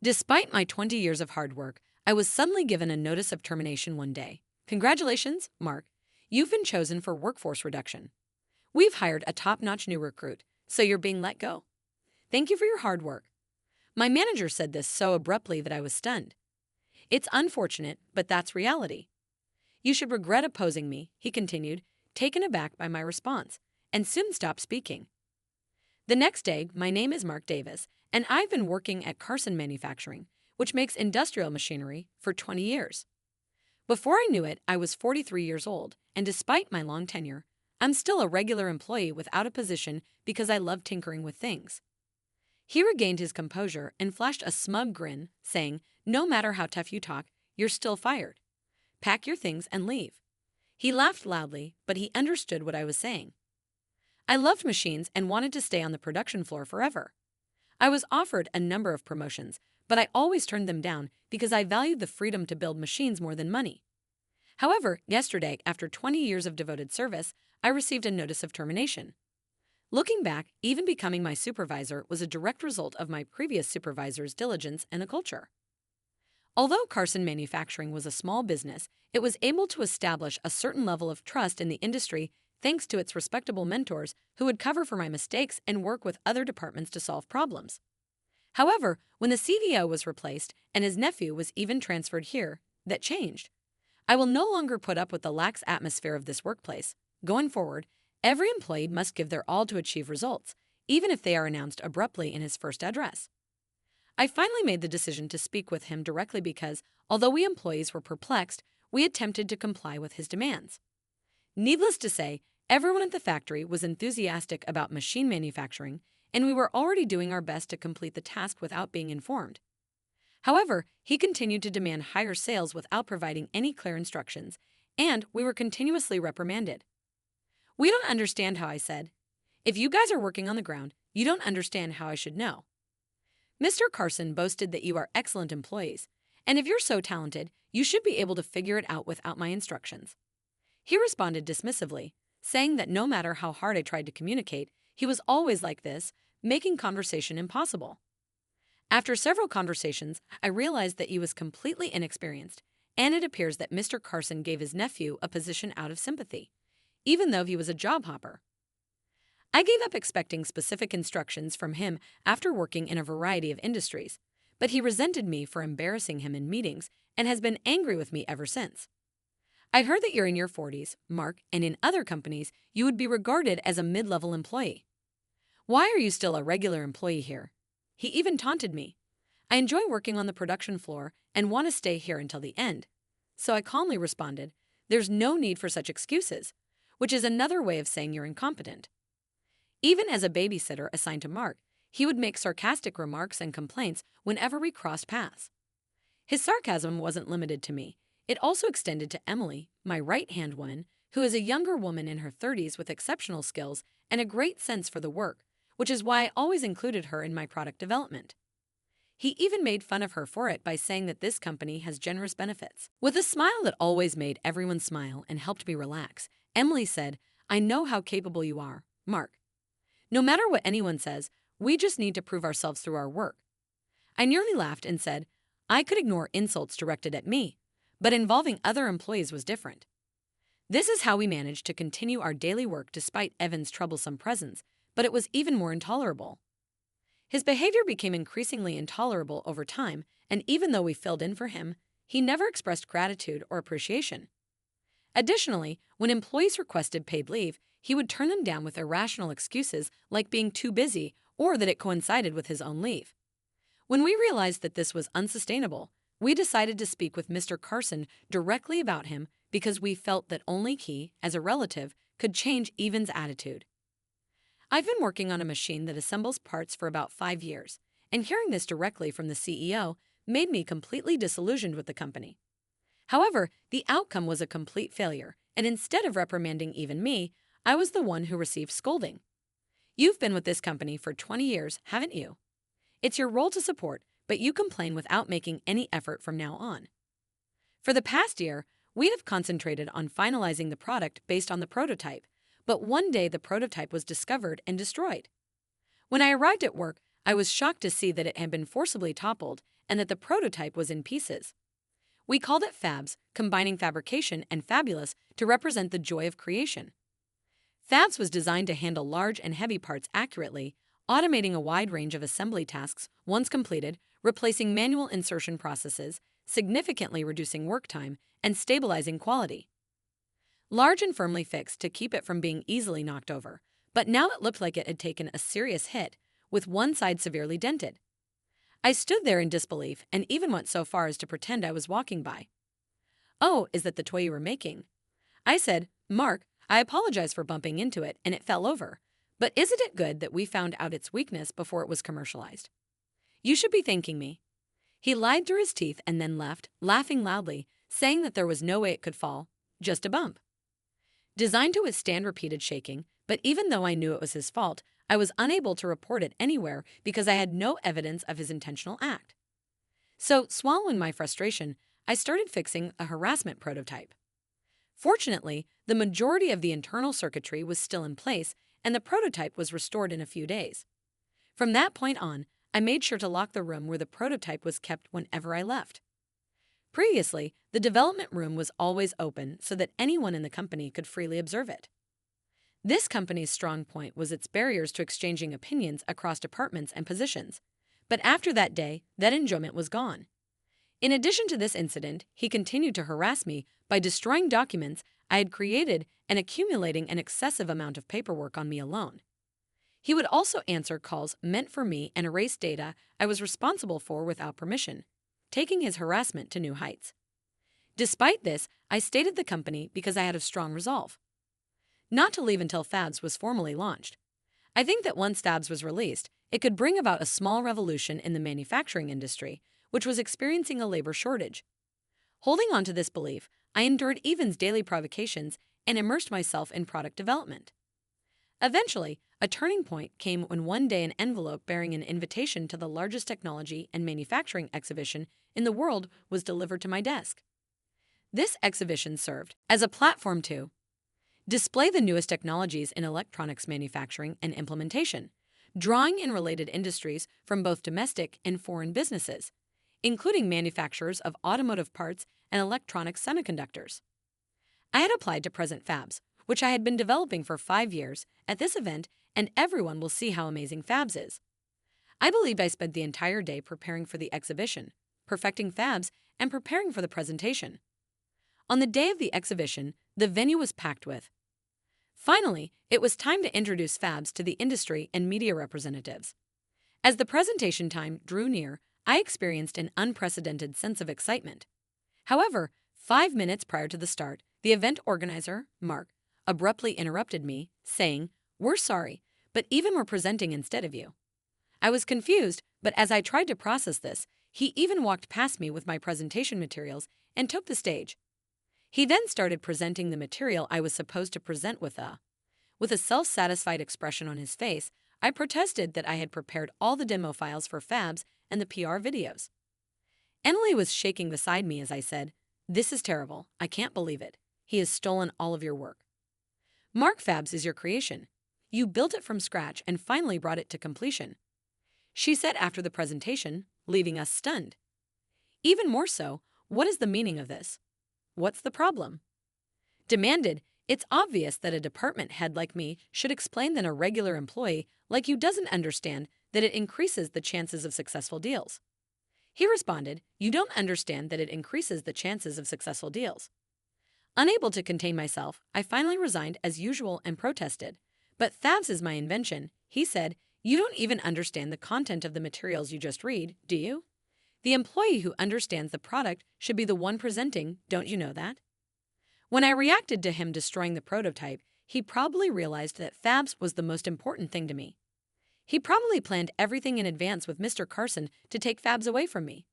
Despite my 20 years of hard work, I was suddenly given a notice of termination one day. Congratulations, Mark. You've been chosen for workforce reduction. We've hired a top-notch new recruit, so you're being let go. Thank you for your hard work. My manager said this so abruptly that I was stunned. It's unfortunate, but that's reality. You should regret opposing me, he continued, taken aback by my response, and soon stopped speaking. The next day, my name is Mark Davis, and I've been working at Carson Manufacturing, which makes industrial machinery, for 20 years. Before I knew it, I was 43 years old, and despite my long tenure, I'm still a regular employee without a position because I love tinkering with things. He regained his composure and flashed a smug grin, saying, "No matter how tough you talk, you're still fired. Pack your things and leave." He laughed loudly, but he understood what I was saying. I loved machines and wanted to stay on the production floor forever. I was offered a number of promotions, but I always turned them down because I valued the freedom to build machines more than money. However, yesterday, after 20 years of devoted service, I received a notice of termination. Looking back, even becoming my supervisor was a direct result of my previous supervisor's diligence and a culture. Although Carson Manufacturing was a small business, it was able to establish a certain level of trust in the industry thanks to its respectable mentors who would cover for my mistakes and work with other departments to solve problems. However, when the CVO was replaced and his nephew was even transferred here, that changed. I will no longer put up with the lax atmosphere of this workplace. Going forward, every employee must give their all to achieve results, even if they are announced abruptly in his first address. I finally made the decision to speak with him directly because, although we employees were perplexed, we attempted to comply with his demands. Needless to say, everyone at the factory was enthusiastic about machine manufacturing, and we were already doing our best to complete the task without being informed. However, he continued to demand higher sales without providing any clear instructions, and we were continuously reprimanded. "We don't understand how," I said. "If you guys are working on the ground, you don't understand how I should know." Mr. Carson boasted that you are excellent employees, and if you're so talented, you should be able to figure it out without my instructions. He responded dismissively, saying that no matter how hard I tried to communicate, he was always like this, making conversation impossible. After several conversations, I realized that he was completely inexperienced, and it appears that Mr. Carson gave his nephew a position out of sympathy, even though he was a job hopper. I gave up expecting specific instructions from him after working in a variety of industries, but he resented me for embarrassing him in meetings and has been angry with me ever since. "I heard that you're in your 40s, Mark, and in other companies, you would be regarded as a mid-level employee. Why are you still a regular employee here?" He even taunted me. "I enjoy working on the production floor and want to stay here until the end." So I calmly responded, "There's no need for such excuses," which is another way of saying you're incompetent. Even as a babysitter assigned to Mark, he would make sarcastic remarks and complaints whenever we crossed paths. His sarcasm wasn't limited to me. It also extended to Emily, my right-hand woman, who is a younger woman in her 30s with exceptional skills and a great sense for the work, which is why I always included her in my product development. He even made fun of her for it by saying that this company has generous benefits. With a smile that always made everyone smile and helped me relax, Emily said, "I know how capable you are, Mark. No matter what anyone says, we just need to prove ourselves through our work." I nearly laughed and said, I could ignore insults directed at me, but involving other employees was different. This is how we managed to continue our daily work despite Evan's troublesome presence, but it was even more intolerable. His behavior became increasingly intolerable over time, and even though we filled in for him, he never expressed gratitude or appreciation. Additionally, when employees requested paid leave, he would turn them down with irrational excuses like being too busy or that it coincided with his own leave. When we realized that this was unsustainable, we decided to speak with Mr. Carson directly about him because we felt that only he, as a relative, could change Evan's attitude. I've been working on a machine that assembles parts for about 5 years, and hearing this directly from the CEO made me completely disillusioned with the company. However, the outcome was a complete failure, and instead of reprimanding even me, I was the one who received scolding. "You've been with this company for 20 years, haven't you? It's your role to support, but you complain without making any effort from now on." For the past year, we have concentrated on finalizing the product based on the prototype, but one day the prototype was discovered and destroyed. When I arrived at work, I was shocked to see that it had been forcibly toppled and that the prototype was in pieces. We called it Fabs, combining fabrication and fabulous to represent the joy of creation. Fabs was designed to handle large and heavy parts accurately, automating a wide range of assembly tasks once completed, replacing manual insertion processes, significantly reducing work time, and stabilizing quality. Large and firmly fixed to keep it from being easily knocked over, but now it looked like it had taken a serious hit, with one side severely dented. I stood there in disbelief and even went so far as to pretend I was walking by. "Oh, is that the toy you were making?" I said. "Mark, I apologize for bumping into it and it fell over, but isn't it good that we found out its weakness before it was commercialized? You should be thanking me." He lied through his teeth and then left, laughing loudly, saying that there was no way it could fall, just a bump. Designed to withstand repeated shaking, but even though I knew it was his fault, I was unable to report it anywhere because I had no evidence of his intentional act. So, swallowing my frustration, I started fixing a harassment prototype. Fortunately, the majority of the internal circuitry was still in place, and the prototype was restored in a few days. From that point on, I made sure to lock the room where the prototype was kept whenever I left. Previously, the development room was always open so that anyone in the company could freely observe it. This company's strong point was its barriers to exchanging opinions across departments and positions, but after that day, that enjoyment was gone. In addition to this incident, he continued to harass me by destroying documents I had created and accumulating an excessive amount of paperwork on me alone. He would also answer calls meant for me and erase data I was responsible for without permission, taking his harassment to new heights. Despite this, I stayed at the company because I had a strong resolve not to leave until Fabs was formally launched. I think that once Fabs was released, it could bring about a small revolution in the manufacturing industry, which was experiencing a labor shortage. Holding on to this belief, I endured Evan's daily provocations and immersed myself in product development. Eventually, a turning point came when one day an envelope bearing an invitation to the largest technology and manufacturing exhibition in the world was delivered to my desk. This exhibition served as a platform to display the newest technologies in electronics manufacturing and implementation, drawing in related industries from both domestic and foreign businesses, including manufacturers of automotive parts and electronic semiconductors. I had applied to present Fabs, which I had been developing for 5 years, at this event, and everyone will see how amazing Fabs is. I believed I spent the entire day preparing for the exhibition, perfecting Fabs, and preparing for the presentation. On the day of the exhibition, the venue was packed with. Finally, it was time to introduce Fabs to the industry and media representatives. As the presentation time drew near, I experienced an unprecedented sense of excitement. However, 5 minutes prior to the start, the event organizer, Mark, abruptly interrupted me, saying, "We're sorry, but even we're presenting instead of you." I was confused, but as I tried to process this, he even walked past me with my presentation materials and took the stage. He then started presenting the material I was supposed to present with a self-satisfied expression on his face. I protested that I had prepared all the demo files for Fabs and the PR videos. Emily was shaking beside me as I said, "This is terrible. I can't believe it. He has stolen all of your work. Mark, Fabs is your creation. You built it from scratch and finally brought it to completion," she said after the presentation, leaving us stunned. Even more so, what is the meaning of this? What's the problem? Demanded, it's obvious that a department head like me should explain that a regular employee like you doesn't understand that it increases the chances of successful deals. He responded, "You don't understand that it increases the chances of successful deals." Unable to contain myself, I finally resigned as usual and protested. "But Fabs is my invention," he said. "You don't even understand the content of the materials you just read, do you? The employee who understands the product should be the one presenting, don't you know that?" When I reacted to him destroying the prototype, he probably realized that Fabs was the most important thing to me. He probably planned everything in advance with Mr. Carson to take Fabs away from me.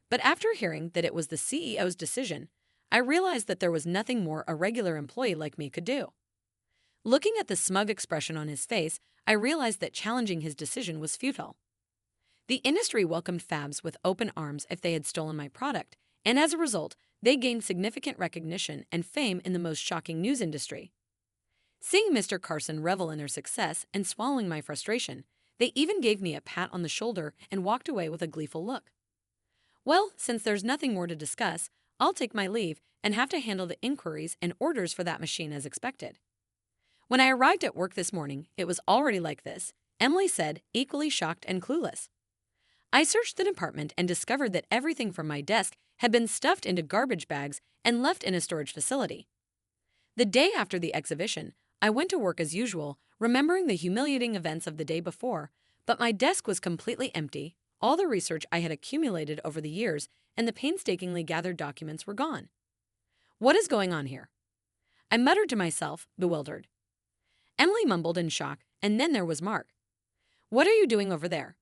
But after hearing that it was the CEO's decision, I realized that there was nothing more a regular employee like me could do. Looking at the smug expression on his face, I realized that challenging his decision was futile. The industry welcomed Fabs with open arms if they had stolen my product, and as a result, they gained significant recognition and fame in the most shocking news industry. Seeing Mr. Carson revel in their success and swallowing my frustration, They even gave me a pat on the shoulder and walked away with a gleeful look. Well, since there's nothing more to discuss, I'll take my leave and have to handle the inquiries and orders for that machine as expected. When I arrived at work this morning, it was already like this, Emily said, equally shocked and clueless. I searched the department and discovered that everything from my desk had been stuffed into garbage bags and left in a storage facility. The day after the exhibition, I went to work as usual, remembering the humiliating events of the day before, but my desk was completely empty, all the research I had accumulated over the years and the painstakingly gathered documents were gone. What is going on here? I muttered to myself, bewildered. Emily mumbled in shock, and then there was Mark. What are you doing over there?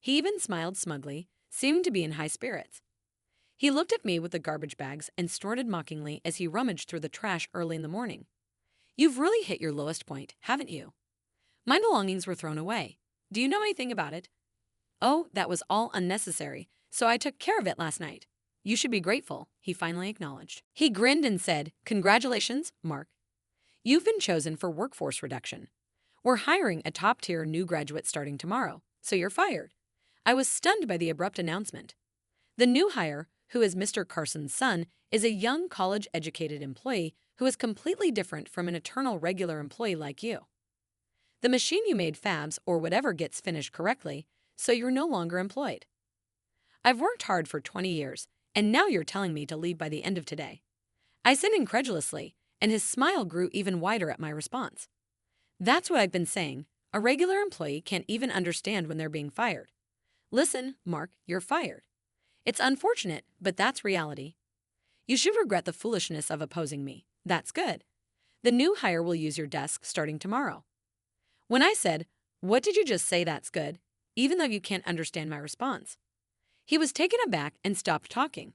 He even smiled smugly, seeming to be in high spirits. He looked at me with the garbage bags and snorted mockingly as he rummaged through the trash early in the morning. You've really hit your lowest point, haven't you? My belongings were thrown away. Do you know anything about it? Oh, that was all unnecessary, so I took care of it last night. You should be grateful, he finally acknowledged. He grinned and said, Congratulations, Mark. You've been chosen for workforce reduction. We're hiring a top-tier new graduate starting tomorrow, so you're fired. I was stunned by the abrupt announcement. The new hire, who is Mr. Carson's son, is a young college-educated employee who is completely different from an eternal regular employee like you. The machine you made fabs or whatever gets finished correctly, so you're no longer employed. I've worked hard for 20 years, and now you're telling me to leave by the end of today. I said incredulously, and his smile grew even wider at my response. That's what I've been saying. A regular employee can't even understand when they're being fired. Listen, Mark, you're fired. It's unfortunate, but that's reality. You should regret the foolishness of opposing me. That's good. The new hire will use your desk starting tomorrow. When I said, What did you just say that's good, even though you can't understand my response? He was taken aback and stopped talking.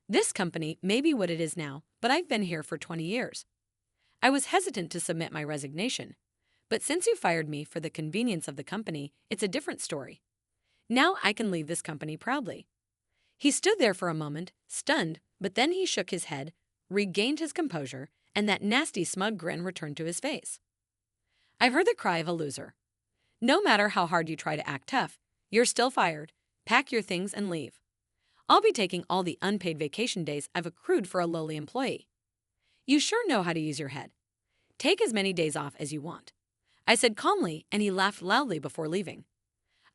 This company may be what it is now, but I've been here for 20 years. I was hesitant to submit my resignation, but since you fired me for the convenience of the company, it's a different story. Now I can leave this company proudly. He stood there for a moment, stunned, but then he shook his head, regained his composure, and that nasty smug grin returned to his face. I've heard the cry of a loser. No matter how hard you try to act tough, you're still fired. Pack your things and leave. I'll be taking all the unpaid vacation days I've accrued for a lowly employee. You sure know how to use your head. Take as many days off as you want. I said calmly, and he laughed loudly before leaving.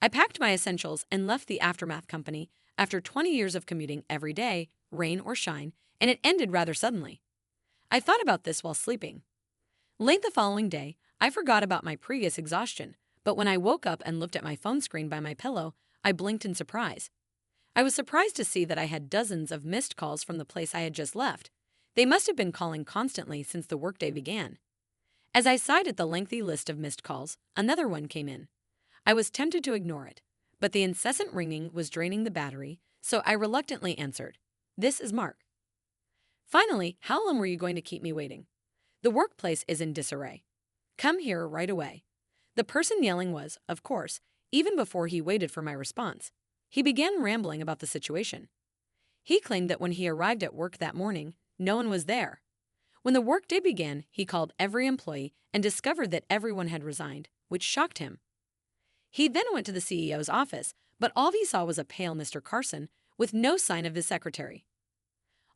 I packed my essentials and left the Aftermath company after 20 years of commuting every day, rain or shine, and it ended rather suddenly. I thought about this while sleeping. Late the following day, I forgot about my previous exhaustion, but when I woke up and looked at my phone screen by my pillow, I blinked in surprise. I was surprised to see that I had dozens of missed calls from the place I had just left. They must have been calling constantly since the workday began. As I sighed at the lengthy list of missed calls, another one came in. I was tempted to ignore it, but the incessant ringing was draining the battery, so I reluctantly answered. This is Mark. Finally, how long were you going to keep me waiting? The workplace is in disarray. Come here right away. The person yelling was, of course, even before he waited for my response. He began rambling about the situation. He claimed that when he arrived at work that morning, no one was there. When the workday began, he called every employee and discovered that everyone had resigned, which shocked him. He then went to the CEO's office, but all he saw was a pale Mr. Carson with no sign of his secretary.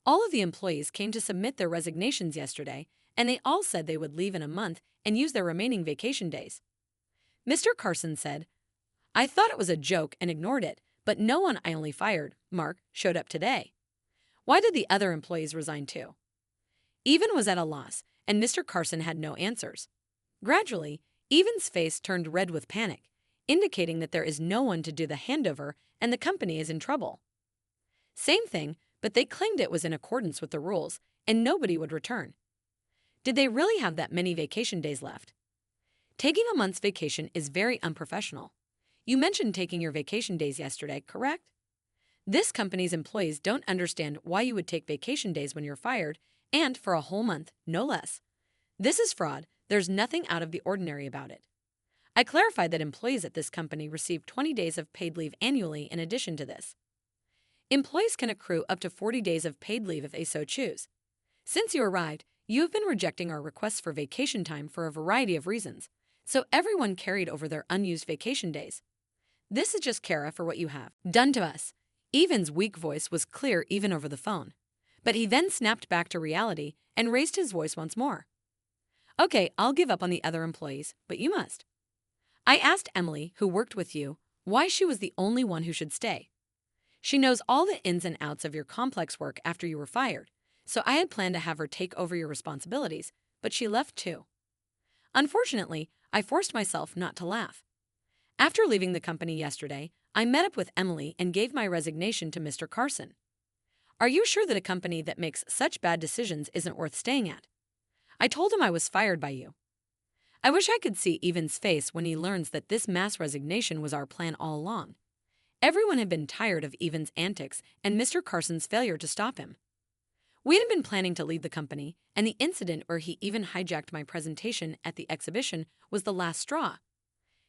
All of the employees came to submit their resignations yesterday, and they all said they would leave in a month and use their remaining vacation days. Mr. Carson said, I thought it was a joke and ignored it, but no one I only fired, Mark, showed up today. Why did the other employees resign too? Even was at a loss, and Mr. Carson had no answers. Gradually, Even's face turned red with panic, indicating that there is no one to do the handover and the company is in trouble. Same thing, but they claimed it was in accordance with the rules and nobody would return. Did they really have that many vacation days left? Taking a month's vacation is very unprofessional. You mentioned taking your vacation days yesterday, correct? This company's employees don't understand why you would take vacation days when you're fired, and for a whole month, no less. This is fraud. There's nothing out of the ordinary about it. I clarified that employees at this company receive 20 days of paid leave annually in addition to this. Employees can accrue up to 40 days of paid leave if they so choose. Since you arrived, you have been rejecting our requests for vacation time for a variety of reasons. So everyone carried over their unused vacation days. This is just Kara for what you have done to us. Evan's weak voice was clear even over the phone. But he then snapped back to reality and raised his voice once more. Okay, I'll give up on the other employees, but you must. I asked Emily, who worked with you, why she was the only one who should stay. She knows all the ins and outs of your complex work after you were fired, so I had planned to have her take over your responsibilities, but she left too. Unfortunately, I forced myself not to laugh. After leaving the company yesterday, I met up with Emily and gave my resignation to Mr. Carson. Are you sure that a company that makes such bad decisions isn't worth staying at? I told him I was fired by you. I wish I could see Evan's face when he learns that this mass resignation was our plan all along. Everyone had been tired of Evan's antics and Mr. Carson's failure to stop him. We had been planning to leave the company, and the incident where he even hijacked my presentation at the exhibition was the last straw.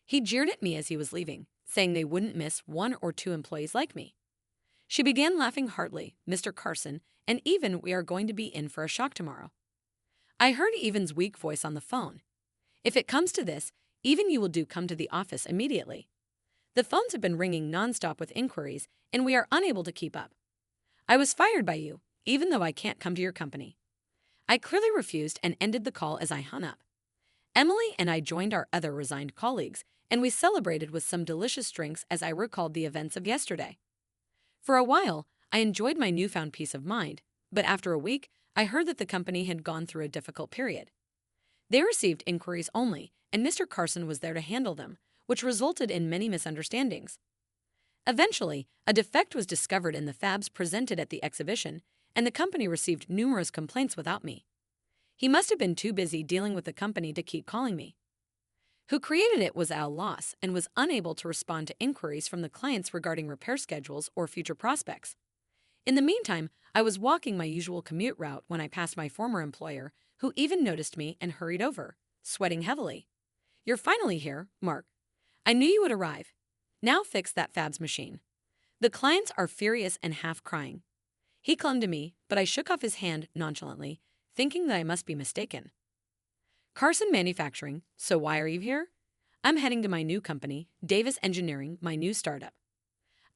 He jeered at me as he was leaving, saying they wouldn't miss 1 or 2 employees like me. She began laughing heartily, Mr. Carson, and even we are going to be in for a shock tomorrow. I heard Evan's weak voice on the phone. If it comes to this, even you will do come to the office immediately. The phones have been ringing nonstop with inquiries, and we are unable to keep up. I was fired by you, even though I can't come to your company. I clearly refused and ended the call as I hung up. Emily and I joined our other resigned colleagues, and we celebrated with some delicious drinks as I recalled the events of yesterday. For a while, I enjoyed my newfound peace of mind, but after a week, I heard that the company had gone through a difficult period. They received inquiries only, and Mr. Carson was there to handle them, which resulted in many misunderstandings. Eventually, a defect was discovered in the fabs presented at the exhibition, and the company received numerous complaints without me. He must have been too busy dealing with the company to keep calling me. Who created it was Al Loss and was unable to respond to inquiries from the clients regarding repair schedules or future prospects. In the meantime, I was walking my usual commute route when I passed my former employer, who even noticed me and hurried over, sweating heavily. You're finally here, Mark. I knew you would arrive. Now fix that fabs machine. The clients are furious and half crying. He clung to me, but I shook off his hand nonchalantly, thinking that I must be mistaken. Carson Manufacturing, so why are you here? I'm heading to my new company, Davis Engineering, my new startup.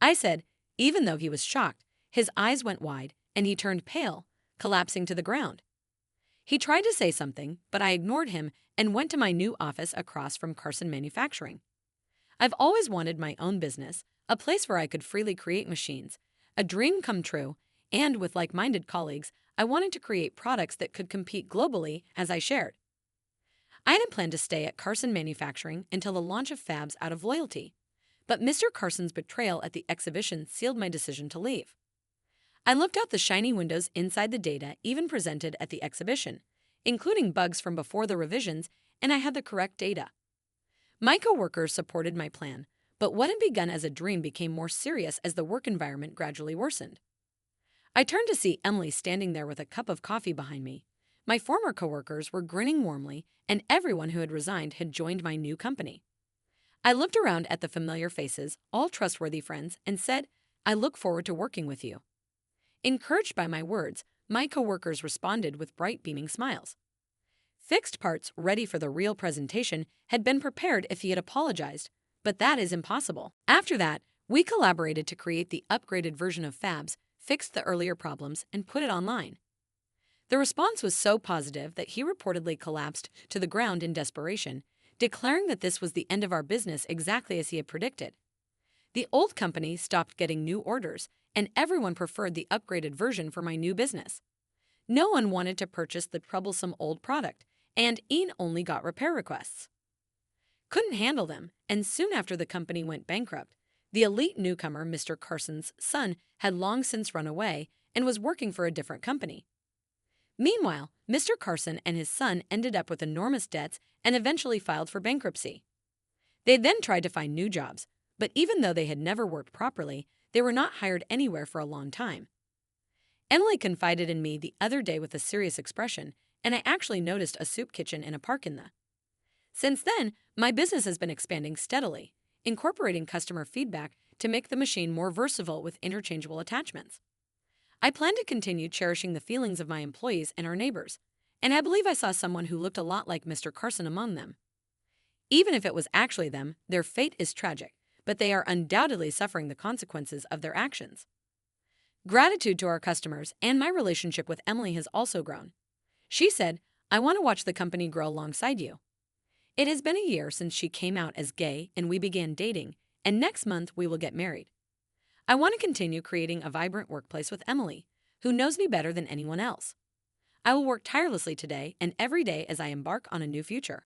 I said, even though he was shocked, his eyes went wide, and he turned pale, collapsing to the ground. He tried to say something, but I ignored him and went to my new office across from Carson Manufacturing. I've always wanted my own business, a place where I could freely create machines, a dream come true, and with like-minded colleagues, I wanted to create products that could compete globally, as I shared. I hadn't planned to stay at Carson Manufacturing until the launch of fabs out of loyalty, but Mr. Carson's betrayal at the exhibition sealed my decision to leave. I looked out the shiny windows inside the data even presented at the exhibition, including bugs from before the revisions, and I had the correct data. My coworkers supported my plan, but what had begun as a dream became more serious as the work environment gradually worsened. I turned to see Emily standing there with a cup of coffee behind me. My former coworkers were grinning warmly, and everyone who had resigned had joined my new company. I looked around at the familiar faces, all trustworthy friends, and said, I look forward to working with you. Encouraged by my words, my coworkers responded with bright beaming smiles. Fixed parts ready for the real presentation had been prepared if he had apologized, but that is impossible. After that, we collaborated to create the upgraded version of Fabs, fixed the earlier problems, and put it online. The response was so positive that he reportedly collapsed to the ground in desperation, declaring that this was the end of our business exactly as he had predicted. The old company stopped getting new orders, and everyone preferred the upgraded version for my new business. No one wanted to purchase the troublesome old product, and Ian only got repair requests. Couldn't handle them, and soon after the company went bankrupt, the elite newcomer, Mr. Carson's son, had long since run away and was working for a different company. Meanwhile, Mr. Carson and his son ended up with enormous debts and eventually filed for bankruptcy. They then tried to find new jobs, but even though they had never worked properly, they were not hired anywhere for a long time. Emily confided in me the other day with a serious expression, and I actually noticed a soup kitchen in a park in the. Since then, my business has been expanding steadily, incorporating customer feedback to make the machine more versatile with interchangeable attachments. I plan to continue cherishing the feelings of my employees and our neighbors, and I believe I saw someone who looked a lot like Mr. Carson among them. Even if it was actually them, their fate is tragic, but they are undoubtedly suffering the consequences of their actions. Gratitude to our customers and my relationship with Emily has also grown. She said, "I want to watch the company grow alongside you." It has been a year since she came out as gay and we began dating, and next month we will get married. I want to continue creating a vibrant workplace with Emily, who knows me better than anyone else. I will work tirelessly today and every day as I embark on a new future.